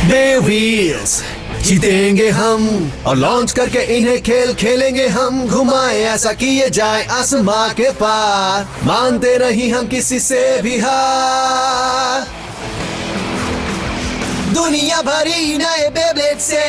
Wheels जीतेंगे हम और लॉन्च करके इन्हें खेल खेलेंगे हम। घुमाए ऐसा किए जाए आसमां के पार, मानते नहीं हम किसी से भी हार। दुनिया भरी नए बेब्लेड से,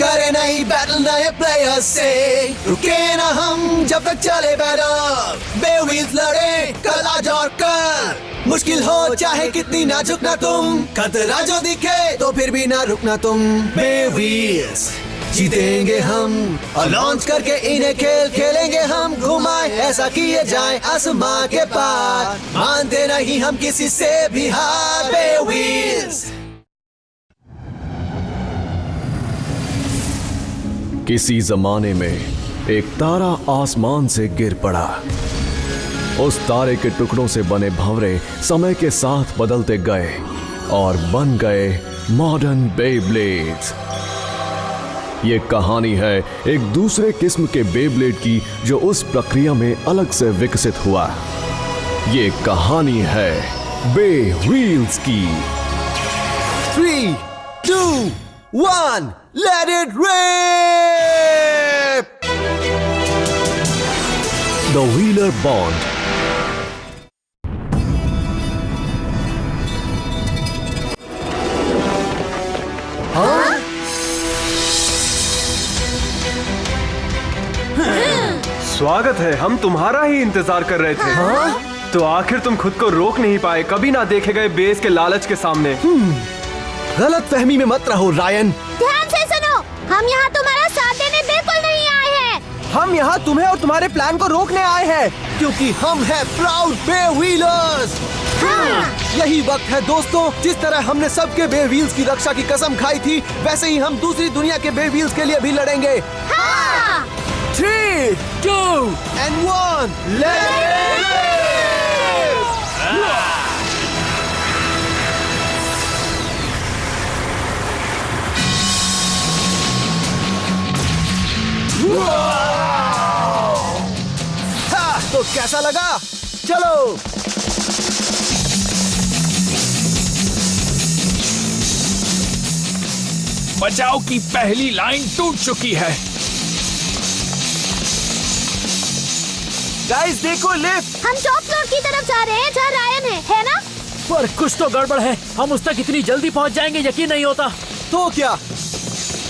करे नहीं बैटल नए प्लेयर से। रुके ना हम जब तक चले बैटल, बेव्हील्स लड़े कल आज और कल। मुश्किल हो चाहे कितनी ना झुकना तुम, खतरा जो दिखे तो फिर भी ना रुकना तुम। व्हील्स जीतेंगे हम और लॉन्च करके इन्हें खेल खेलेंगे हम। घुमाए ऐसा किए जाए आसमां के पार, मानते नहीं हम किसी से भी हार। व्हील्स। किसी जमाने में एक तारा आसमान से गिर पड़ा। उस तारे के टुकड़ों से बने भंवरे समय के साथ बदलते गए और बन गए मॉडर्न बेब्लेड्स। ये कहानी है एक दूसरे किस्म के बेब्लेड की जो उस प्रक्रिया में अलग से विकसित हुआ। ये कहानी है बेव्हील्स की। 3, 2, 1, let it rip! The Wheeler Bond। स्वागत है, हम तुम्हारा ही इंतजार कर रहे थे। तो आखिर तुम खुद को रोक नहीं पाए कभी ना देखे गए बेस के लालच के सामने। गलत फहमी में मत रहो रायन। ध्यान से सुनो, हम यहाँ तुम्हारा साथ देने बिल्कुल नहीं आए हैं। हम यहाँ तुम्हें और तुम्हारे प्लान को रोकने आए हैं, क्योंकि हम हैं प्राउड बेव्हीलर्स। यही वक्त है दोस्तों, जिस तरह हमने सबके बेव्हील्स की रक्षा की कसम खाई थी, वैसे ही हम दूसरी दुनिया के बेव्हील्स के लिए भी लड़ेंगे। 3, 2 and 1, let it तो कैसा लगा? चलो। बचाव की पहली लाइन टूट चुकी है। गाइस देखो लिफ्ट। हम टॉप फ्लोर की तरफ जा रहे हैं जहाँ रायन है ना? पर कुछ तो गड़बड़ है, हम उस तक इतनी जल्दी पहुंच जाएंगे यकीन नहीं होता। तो क्या,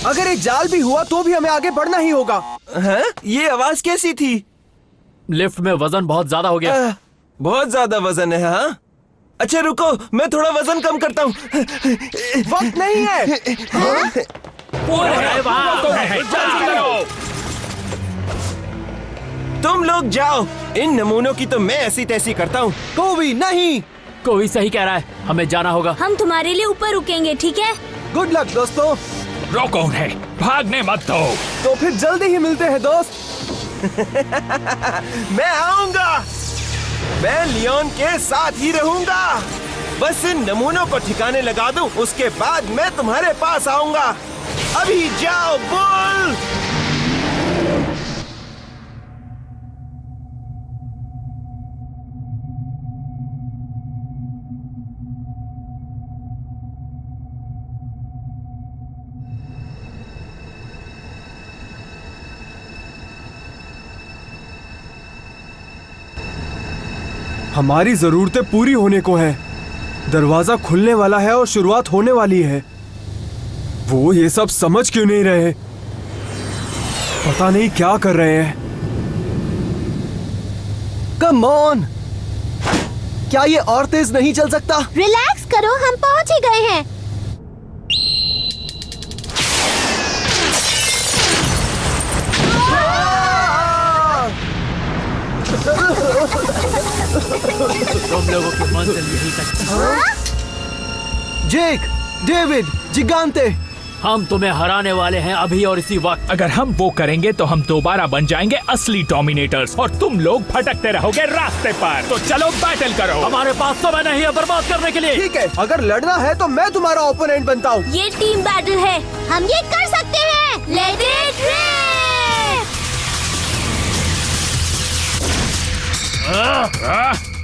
अगर एक जाल भी हुआ तो भी हमें आगे बढ़ना ही होगा। हैं? ये आवाज कैसी थी? लिफ्ट में वजन बहुत ज्यादा हो गया। बहुत ज्यादा वजन है। हाँ, अच्छा रुको, मैं थोड़ा वजन कम करता हूँ। वक्त नहीं है। तुम लोग जाओ, इन नमूनों की तो मैं ऐसी तैसी करता हूँ। कोई नहीं। कोई सही कह रहा है, हमें जाना होगा। हम तुम्हारे लिए ऊपर रुकेंगे, ठीक है? गुड लक दोस्तों। रोको उन्हें, भागने मत दो। तो फिर जल्दी ही मिलते हैं दोस्त। मैं आऊंगा, मैं लियोन के साथ ही रहूंगा। बस इन नमूनों को ठिकाने लगा दूं, उसके बाद मैं तुम्हारे पास आऊंगा। अभी जाओ बुल। हमारी जरूरतें पूरी होने को है। दरवाजा खुलने वाला है और शुरुआत होने वाली है। वो ये सब समझ क्यों नहीं रहे? पता नहीं क्या कर रहे हैं। कम ऑन, क्या ये और तेज नहीं चल सकता? रिलैक्स करो, हम पहुँच ही गए हैं। तुम लोगों की मंजिल यहीं तक थी। जेक, डेविड, जिगांते, हम तुम्हें हराने वाले हैं अभी और इसी वक्त। अगर हम वो करेंगे तो हम दोबारा बन जाएंगे असली डोमिनेटर्स और तुम लोग भटकते रहोगे रास्ते पर। तो चलो बैटल करो। हमारे पास समय नहीं है बर्बाद करने के लिए। ठीक है, अगर लड़ना है तो मैं तुम्हारा ओपोनेंट बनता हूँ। ये टीम बैटल है, हम ये कर सकते हैं। Let it rip.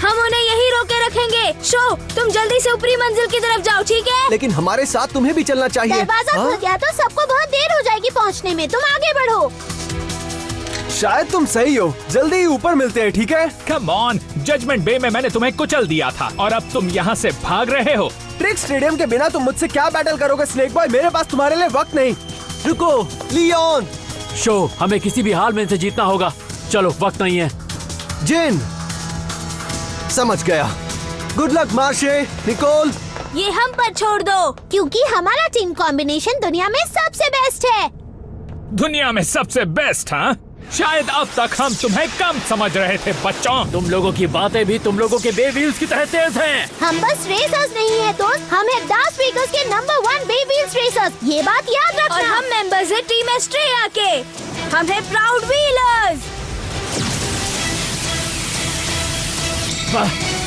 हम उन्हें यही रोके रखेंगे। शो, तुम जल्दी से ऊपरी मंजिल की तरफ जाओ, ठीक है? लेकिन हमारे साथ तुम्हें भी चलना चाहिए। दरवाजा खुल गया तो सबको बहुत देर हो जाएगी पहुंचने में। तुम आगे बढ़ो। शायद तुम सही हो, जल्दी ही ऊपर मिलते हैं, ठीक है? कम ऑन, जजमेंट बे में मैंने तुम्हें कुचल दिया था और अब तुम यहाँ से भाग रहे हो। ट्रिक स्टेडियम के बिना तुम मुझसे क्या बैटल करोगे स्नेक बॉय? मेरे पास तुम्हारे लिए वक्त नहीं। रुको लियोन। शो, हमें किसी भी हाल में इनसे जीतना होगा। चलो, वक्त नहीं है। जिन, समझ गया। गुड लक मार्शे, निकोल। ये हम पर छोड़ दो, क्योंकि हमारा टीम कॉम्बिनेशन दुनिया में सबसे बेस्ट है। दुनिया में सबसे बेस्ट, हाँ? शायद अब तक हम तुम्हें कम समझ रहे थे बच्चों। तुम लोगों की बातें भी तुम लोगों के बे व्हील्स की तरह तेज हैं। हम बस रेसर्स नहीं है दोस्त, हम है डार्क स्पीकर्स के नंबर 1 बे व्हील्स रेसर्स। ये बात याद रखना। और हम मेंबर्स है टीम एस्ट्रेया के। हम है प्राउड व्हीलर्स।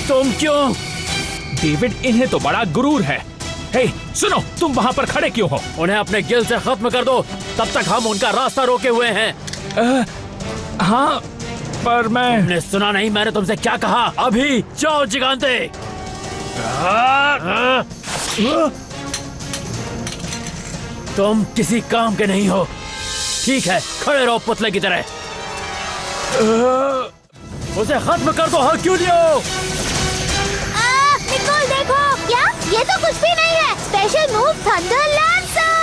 तुम क्यों? डेविड, इन्हें तो बड़ा गुरूर है। हे, सुनो, तुम वहाँ पर खड़े क्यों हो? उन्हें अपने गिल से खत्म कर दो, तब तक हम उनका रास्ता रोके हुए हैं। हाँ, पर मैं... तुमने सुना नहीं मैंने तुमसे क्या कहा? अभी जाओ जिगांते। तुम किसी काम के नहीं हो। ठीक है, खड़े रहो पुतले की तरह। उसे खत्म कर दो हरक्यूलियो। निकोल देखो, क्या? ये तो कुछ भी नहीं है। Special move thunder lancer.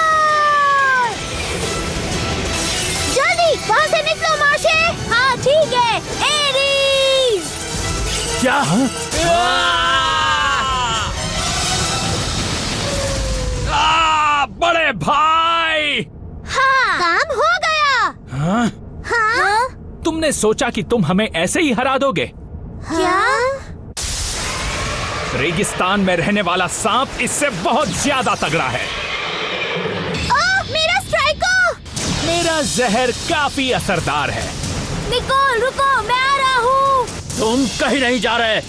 जल्दी वहाँ से निकलो मार्शे। हाँ ठीक है, एरीज। क्या? बड़े भाई! हाँ, काम हो गया। हाँ? हाँ? तुमने सोचा कि तुम हमें ऐसे ही हरा दोगे? क्या? रेगिस्तान में रहने वाला सांप इससे बहुत ज्यादा तगड़ा है। मेरा स्ट्राइको! मेरा जहर काफी असरदार है। निकोल रुको, मैं आ रहा हूँ। तुम कहीं नहीं जा रहे।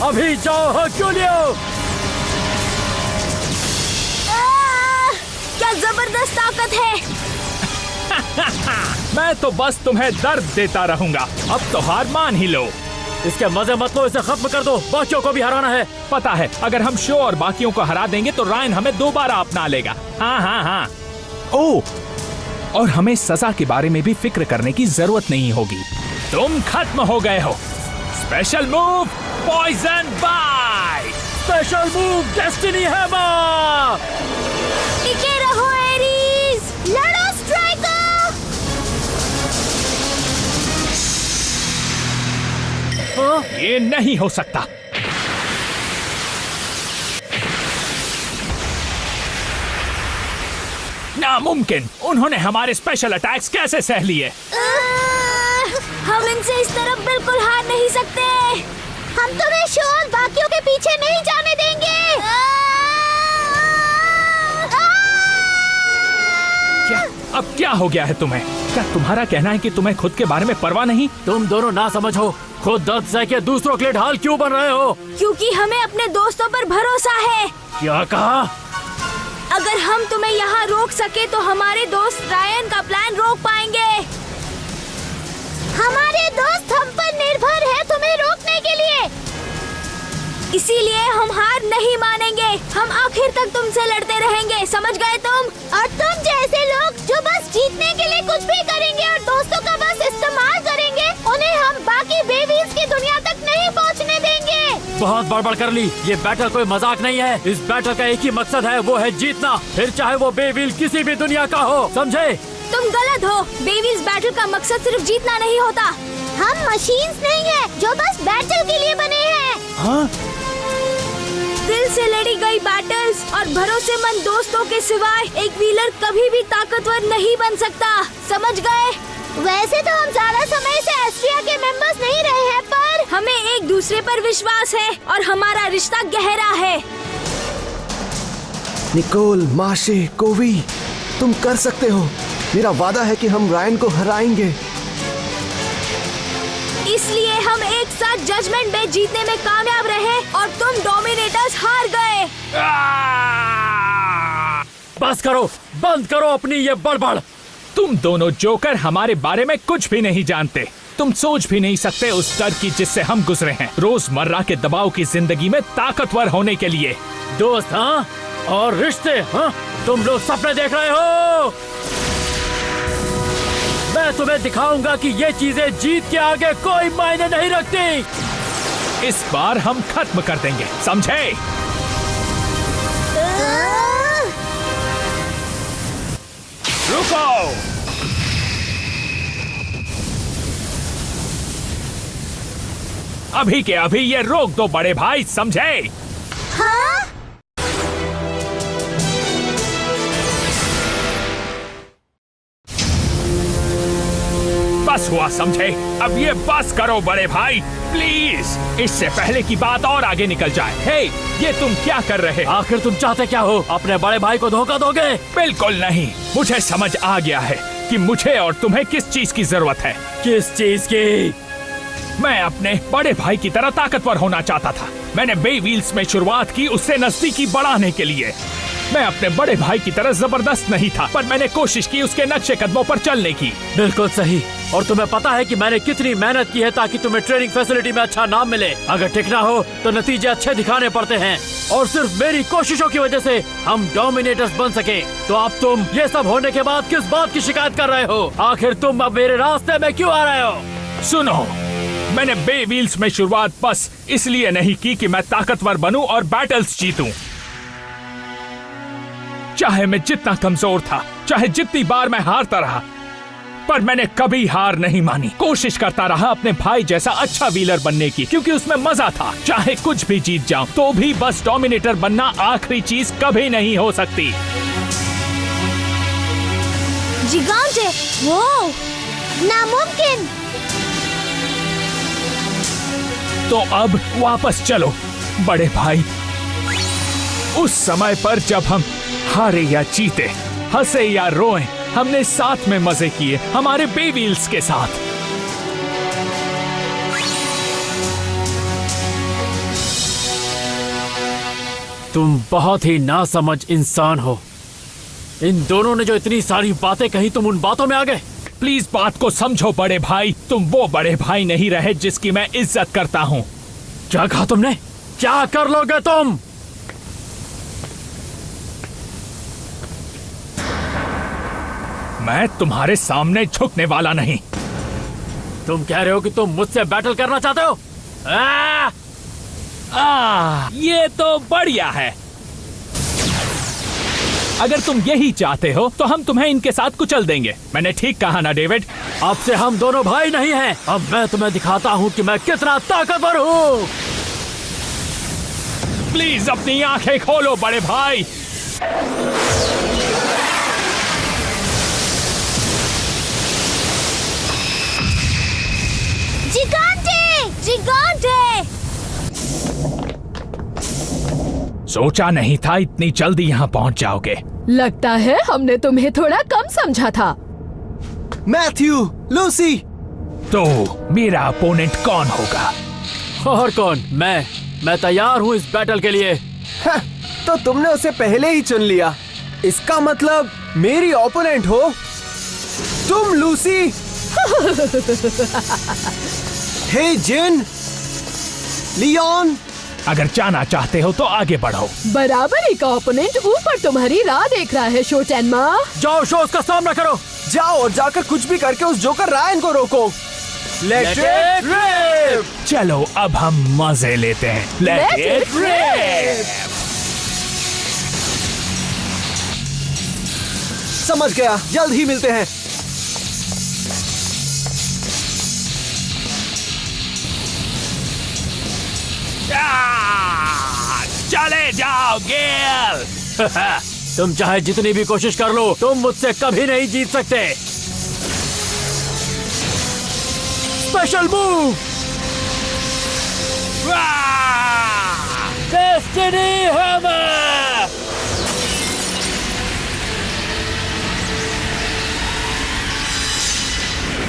अभी जाओ हरक्यूलियो। क्या जबरदस्त ताकत है। मैं तो बस तुम्हें दर्द देता रहूंगा। अब तो हार मान ही लो। इसके मजे मत लो, इसे खत्म कर दो। बाकियों को भी हराना है। पता है, अगर हम शो और बाकियों को हरा देंगे तो रायन हमें दोबारा अपना लेगा। हाँ हाँ हाँ। ओह, और हमें सजा के बारे में भी फिक्र करने की जरूरत नहीं होगी। तुम खत्म हो गए हो। Special move poison bite. Special move destiny hammer. टिके रहो एरीज, लड़ो स्ट्राइको। ये नहीं हो सकता। नामुमकिन। उन्होंने हमारे स्पेशल अटैक्स कैसे सह लिए? हम इनसे इस तरफ बिल्कुल हार नहीं सकते। हम तुम्हें शो और बाकियों के पीछे नहीं जाने देंगे। क्या? अब क्या हो गया है तुम्हें? क्या तुम्हारा कहना है कि तुम्हें खुद के बारे में परवाह नहीं? तुम दोनों ना समझो। खुद दर्द सह के दूसरों के लिए ढाल क्यों बन रहे हो? क्योंकि हमें अपने दोस्तों पर भरोसा है। क्या कहा? अगर हम तुम्हें यहाँ रोक सके तो हमारे दोस्त रायन का प्लान रोक पाएंगे। हमारे दोस्त हम पर निर्भर है तुम्हें रोकने के लिए। इसीलिए हम हार नहीं मानेंगे। हम आखिर तक तुमसे लड़ते रहेंगे, समझ गए तुम? और तुम जैसे लोग जो बस जीतने के लिए कुछ भी करेंगे और दोस्तों का बस इस्तेमाल करेंगे, उन्हें हम बाकी बेबीज की दुनिया तक नहीं पहुंचने देंगे। बहुत बड़बड़ कर ली। ये बैटल कोई मजाक नहीं है। इस बैटल का एक ही मकसद है, वो है जीतना। फिर चाहे वो बेबील किसी भी दुनिया का हो, समझे? तुम गलत हो। बेबीज बैटल का मकसद सिर्फ जीतना नहीं होता। हम मशीन्स नहीं है जो बस बैटल के लिए बने हैं। हाँ? दिल से लड़ी गई बैटल्स और भरोसेमंद दोस्तों के सिवाय एक व्हीलर कभी भी ताकतवर नहीं बन सकता, समझ गए? वैसे तो हम ज्यादा समय से एस्ट्रिया के मेंबर्स नहीं रहे हैं, पर हमें एक दूसरे पर विश्वास है और हमारा रिश्ता गहरा है। निकोल, मार्शे, कोवी, तुम कर सकते हो। मेरा वादा है कि हम रायन को हराएंगे। इसलिए हम एक साथ जजमेंट डे जीतने में कामयाब रहे और तुम डोमिनेटर्स हार गए। बस करो, बंद करो अपनी ये बड़बड़। तुम दोनों जोकर हमारे बारे में कुछ भी नहीं जानते। तुम सोच भी नहीं सकते उस डर की जिससे हम गुजरे हैं रोजमर्रा के दबाव की जिंदगी में ताकतवर होने के लिए। दोस्त हाँ, और रिश्ते हाँ, तुम लोग सपने देख रहे हो। मैं तुम्हें दिखाऊंगा कि ये चीजें जीत के आगे कोई मायने नहीं रखती। इस बार हम खत्म कर देंगे, समझे? रुको! अभी के अभी ये रोक दो बड़े भाई, समझे? हाँ? बस हुआ, समझे? अब ये बस करो बड़े भाई, प्लीज। इससे पहले की बात और आगे निकल जाए। हे, ये तुम क्या कर रहे? आखिर तुम चाहते क्या हो? अपने बड़े भाई को धोखा दोगे? बिल्कुल नहीं। मुझे समझ आ गया है कि मुझे और तुम्हें किस चीज की जरूरत है। किस चीज की? मैं अपने बड़े भाई की तरह ताकतवर होना चाहता था। मैंने बे व्हील्स में शुरुआत की उससे नजदीकी बढ़ाने के लिए। मैं अपने बड़े भाई की तरह जबरदस्त नहीं था, पर मैंने कोशिश की उसके नक्शे कदमों पर चलने की। बिल्कुल सही। और तुम्हें पता है कि मैंने कितनी मेहनत की है ताकि तुम्हें ट्रेनिंग फैसिलिटी में अच्छा नाम मिले। अगर टिकना हो तो नतीजे अच्छे दिखाने पड़ते हैं, और सिर्फ मेरी कोशिशों की वजह से हम डोमिनेटर्स बन सके। तो अब तुम ये सब होने के बाद किस बात की शिकायत कर रहे हो? आखिर तुम अब मेरे रास्ते में क्यों आ रहे हो? सुनो, मैंने बे व्हील्स में शुरुआत बस इसलिए नहीं की कि मैं ताकतवर बनूं और बैटल्स जीतूं। चाहे मैं जितना कमजोर था, चाहे जितनी बार मैं हारता रहा, पर मैंने कभी हार नहीं मानी। कोशिश करता रहा अपने भाई जैसा अच्छा व्हीलर बनने की, क्योंकि उसमें मजा था। चाहे कुछ भी जीत जाऊं तो भी बस डोमिनेटर बनना आखिरी चीज कभी नहीं हो सकती। जिगांटे, वो नामुमकिन। तो अब वापस चलो बड़े भाई, उस समय पर जब हम हारे या जीते, हंसे या रोए, हमने साथ में मजे किए हमारे बे व्हील्स के साथ। तुम बहुत ही नासमझ इंसान हो। इन दोनों ने जो इतनी सारी बातें कही, तुम उन बातों में आ गए। प्लीज बात को समझो बड़े भाई, तुम वो बड़े भाई नहीं रहे जिसकी मैं इज्जत करता हूँ। क्या कहा तुमने? क्या कर लोगे तुम? मैं तुम्हारे सामने झुकने वाला नहीं। तुम कह रहे हो कि तुम मुझसे बैटल करना चाहते हो? ये तो बढ़िया है। अगर तुम यही चाहते हो तो हम तुम्हें इनके साथ कुचल देंगे। मैंने ठीक कहा ना डेविड? अब से हम दोनों भाई नहीं हैं। अब मैं तुम्हें दिखाता हूँ कि मैं कितना ताकतवर हूँ। प्लीज अपनी आंखें खोलो बड़े भाई। जिगांटे, जिगांटे। सोचा नहीं था इतनी जल्दी यहाँ पहुँच जाओगे। लगता है हमने तुम्हें थोड़ा कम समझा था। Matthew, Lucy. तो मेरा अपोनेंट कौन होगा? और कौन? मैं तैयार हूँ इस बैटल के लिए। तो तुमने उसे पहले ही चुन लिया। इसका मतलब मेरी ओपोनेंट हो तुम, लूसी। हे जिन, लियोन। अगर जाना चाहते हो तो आगे बढ़ो। बराबरी का ओपोनेंट ऊपर तुम्हारी राह देख रहा है शोटेन्मा। जाओ शोज का सामना करो। जाओ और जाकर कुछ भी करके उस जोकर रायन को रोको। Let it rip. चलो अब हम मजे लेते हैं। Let it rip. समझ गया, जल्द ही मिलते हैं। चले जाओ गेल। तुम चाहे जितनी भी कोशिश कर लो, तुम मुझसे कभी नहीं जीत सकते। Special move, destiny hammer.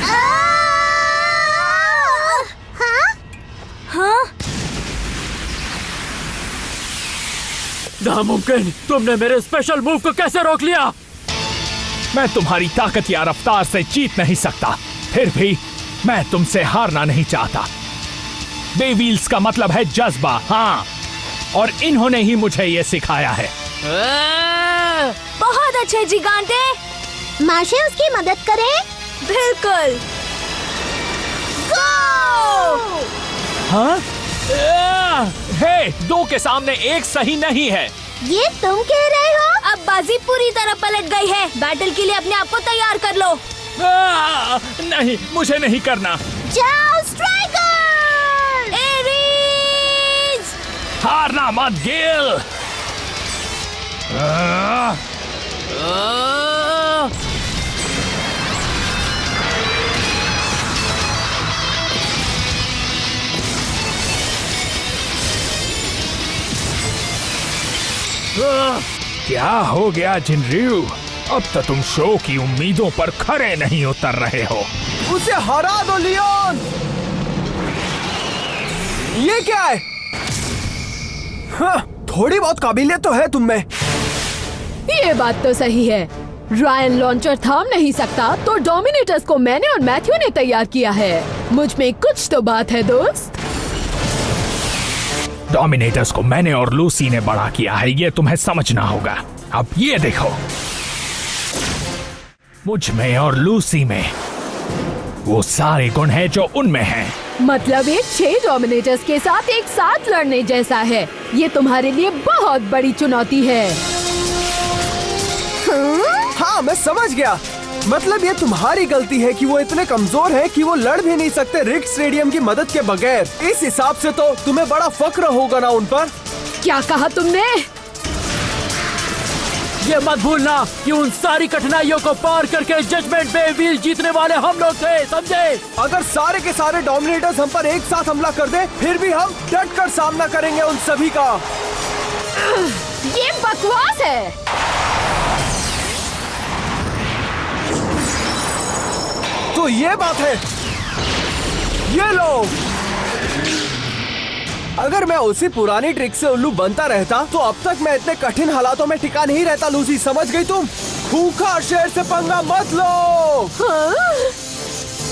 हाँ? हाँ? नामुमकिन! तुमने मेरे स्पेशल मूव को कैसे रोक लिया? मैं तुम्हारी ताकत या रफ्तार से जीत नहीं सकता, फिर भी मैं तुमसे हारना नहीं चाहता। बेव्हील्स का मतलब है जज्बा, हाँ, और इन्होंने ही मुझे ये सिखाया है। बहुत अच्छे जिगांटे। माशे उसकी मदद करे? बिल्कुल। गो! हाँ? हे, दो के सामने एक सही नहीं है। ये तुम कह रहे हो? अब बाजी पूरी तरह पलट गई है। बैटल के लिए अपने आप को तैयार कर लो। नहीं, मुझे नहीं करना। जाओ स्ट्राइकर! एरीज! हारना मत गिल। क्या हो गया जिनर्यू? अब तो तुम शो की उम्मीदों पर खरे नहीं उतर रहे हो। उसे हरा दो लियोन। ये क्या है? हाँ, थोड़ी बहुत काबिलियत तो है तुम में। ये बात तो सही है। रायन लॉन्चर थाम नहीं सकता तो डोमिनेटर्स को मैंने और मैथ्यू ने तैयार किया है। मुझ में कुछ तो बात है दोस्त। डोमिनेटर्स को मैंने और लूसी ने बड़ा किया है, ये तुम्हें समझना होगा। अब ये देखो, मुझ में और लूसी में वो सारे गुण हैं जो उनमें हैं। मतलब ये 6 डोमिनेटर्स के साथ एक साथ लड़ने जैसा है। ये तुम्हारे लिए बहुत बड़ी चुनौती है। हाँ, मैं समझ गया। मतलब ये तुम्हारी गलती है कि वो इतने कमजोर हैं कि वो लड़ भी नहीं सकते रिक्ट स्टेडियम की मदद के बगैर। इस हिसाब से तो तुम्हें बड़ा फक्र होगा ना उन पर। क्या कहा तुमने? ये मत भूलना कि उन सारी कठिनाइयों को पार करके जजमेंट बेव्हील जीतने वाले हम लोग थे, समझे? अगर सारे के सारे डोमिनेटर्स हम पर एक साथ हमला कर दे, फिर भी हम डट कर सामना करेंगे उन सभी का। ये बकवास है। तो ये बात है। ये लो, अगर मैं उसी पुरानी ट्रिक से उल्लू बनता रहता तो अब तक मैं इतने कठिन हालातों में टिका नहीं रहता। लूसी, समझ गई तुम? खूंखार शेर से पंगा मत लो।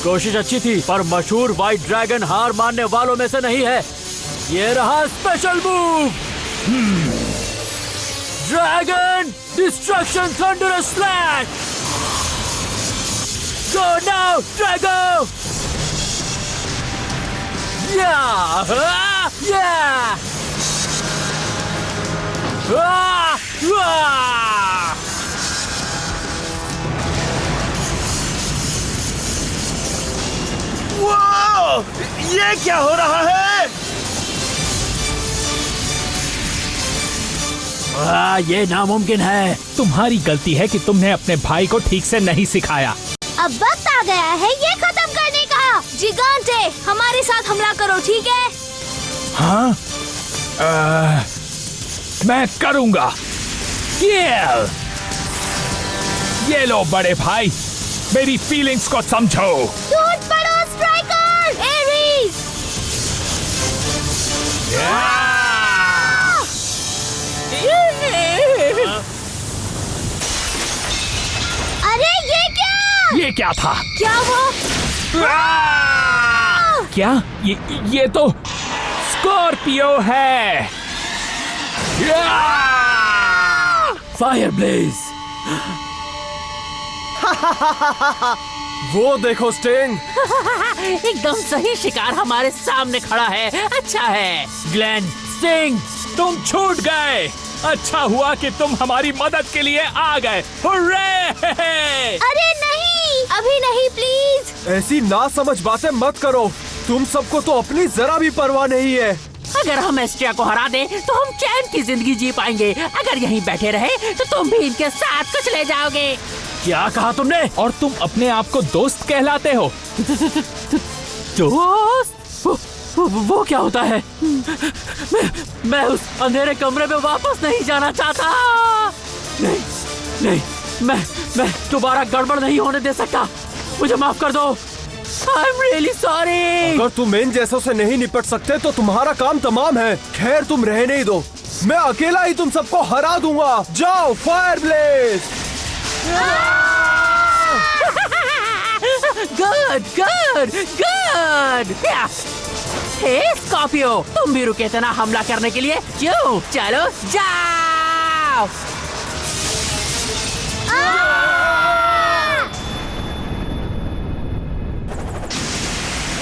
कोशिश अच्छी थी पर मशहूर व्हाइट ड्रैगन हार मानने वालों में से नहीं है। ये रहा special move, dragon destruction thunderous slash. Go now, Drago! Yeah! Yeah! वाह! ये क्या हो रहा है? ये नामुमकिन है। तुम्हारी गलती है कि तुमने अपने भाई को ठीक से नहीं सिखाया। अब वक्त आ गया है ये खत्म करने का। जिगांटे, हमारे साथ हमला करो, ठीक है? हाँ? मैं करूंगा। ये लो बड़े भाई, मेरी फीलिंग्स को समझो। टूट पड़ो स्ट्राइकर! एरीज! अरे ये क्या? ये क्या था? क्या वो? क्या? ये तो स्कॉर्पियो है। Fire blaze. वो देखो स्टिंग। एकदम सही शिकार हमारे सामने खड़ा है। अच्छा है ग्लेन। स्टिंग, तुम छूट गए। अच्छा हुआ कि तुम हमारी मदद के लिए आ गए। हुर्रे! अरे नहीं, अभी नहीं, प्लीज। ऐसी ना समझ बातें मत करो। तुम सबको तो अपनी जरा भी परवाह नहीं है। अगर हम एस्ट्रिया को हरा दें तो हम चैन की जिंदगी जी पाएंगे। अगर यहीं बैठे रहे तो तुम भी इनके साथ कुछ ले जाओगे। क्या कहा तुमने? और तुम अपने आप को दोस्त कहलाते हो? दोस्त? वो क्या होता है? मैं उस अंधेरे कमरे में वापस नहीं जाना चाहता। नहीं, मैं दोबारा गड़बड़ नहीं होने दे सकता। मुझे माफ कर दो। I'm really sorry। अगर तुम इन जैसों से नहीं निपट सकते तो तुम्हारा काम तमाम है। खैर, तुम रहने ही दो, मैं अकेला ही तुम सबको हरा दूंगा। जाओ fire blaze. Good good good. Hey Scorpio, तुम भी रुके थे ना हमला करने के लिए? क्यों? चलो जाओ।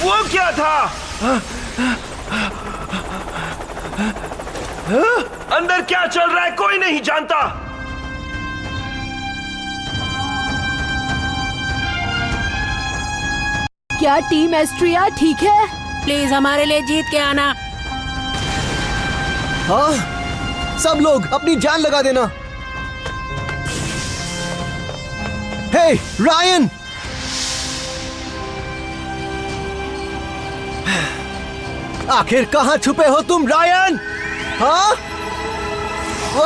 वो क्या था? अंदर क्या चल रहा है कोई नहीं जानता। क्या टीम एस्ट्रिया ठीक है? प्लीज हमारे लिए जीत के आना। हाँ, सब लोग अपनी जान लगा देना। हे रायन, आखिर कहां छुपे हो तुम रायन? हाँ? वो!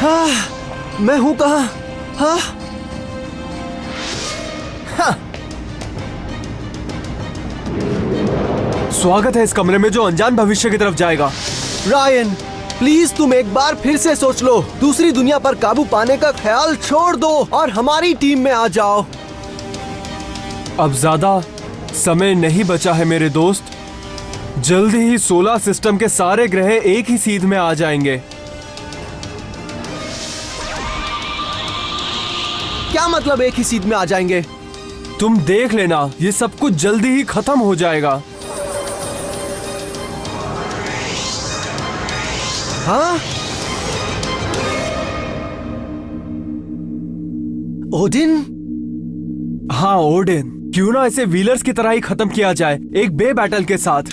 हाँ, मैं हूं कहां? हाँ? हाँ। स्वागत है इस कमरे में जो अनजान भविष्य की तरफ जाएगा। रायन, प्लीज तुम एक बार फिर से सोच लो। दूसरी दुनिया पर काबू पाने का ख्याल छोड़ दो और हमारी टीम में आ जाओ। अब ज्यादा समय नहीं बचा है मेरे दोस्त। जल्दी ही सोलर सिस्टम के सारे ग्रह एक ही सीध में आ जाएंगे। क्या मतलब एक ही सीध में आ जाएंगे? तुम देख लेना, ये सब कुछ जल्दी ही खत्म हो जाएगा। हाँ? ओडिन? हाँ ओडिन, क्यों ना इसे व्हीलर्स की तरह ही खत्म किया जाए, एक बे बैटल के साथ।